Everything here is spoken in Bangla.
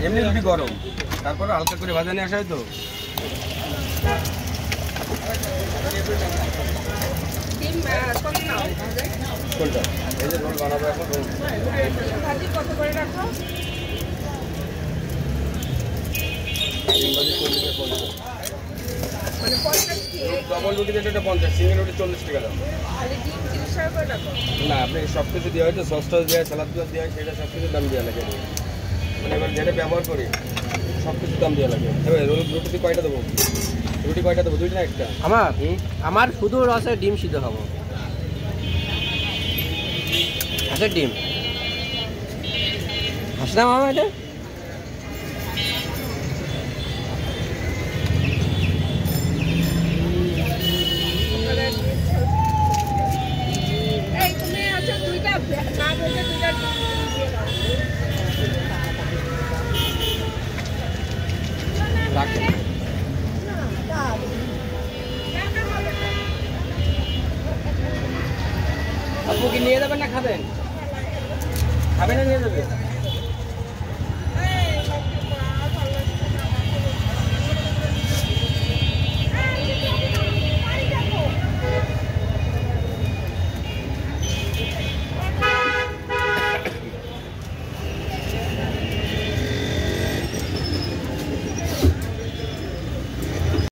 এমনি রুটি গরম, তারপরে হালকা করে ভাজা নিয়ে আসা হয় তো। কোনটা? এই যে রোল বানাবো এখন। ভাজি কত করে রাখো? মানে 50 কি? ডবল রুটি যেটা 50, সিঙ্গেল রুটি 40 টাকা দাম। আর ডিম 30 টাকা করে রাখো? না, আপনি সব কিছু দেওয়া হয় তো, সস টস দেওয়া হয়, সালাদ টালাদ দেওয়া হয়, সেটা সব কিছুর দাম দেওয়া লাগে। মানে এবার যেটা ব্যবহার করি সব কিছুর দাম দেওয়া লাগে। এবার রুটি কয়টা দেবো? রুটি কয়টা দেবো? দুইটা না একটা? আমার শুধু রসে ডিম সিদ্ধ খাবো। হাঁসের ডিম হাঁস না মামা এটা? এই তুমি আচ্ছা দুইটা না বলতে দুইটা ডিম দিয়ে দাও। রাখেন। আপু কি নিয়ে যাবেন না খাবেন? খাবেন না নিয়ে যাবেন?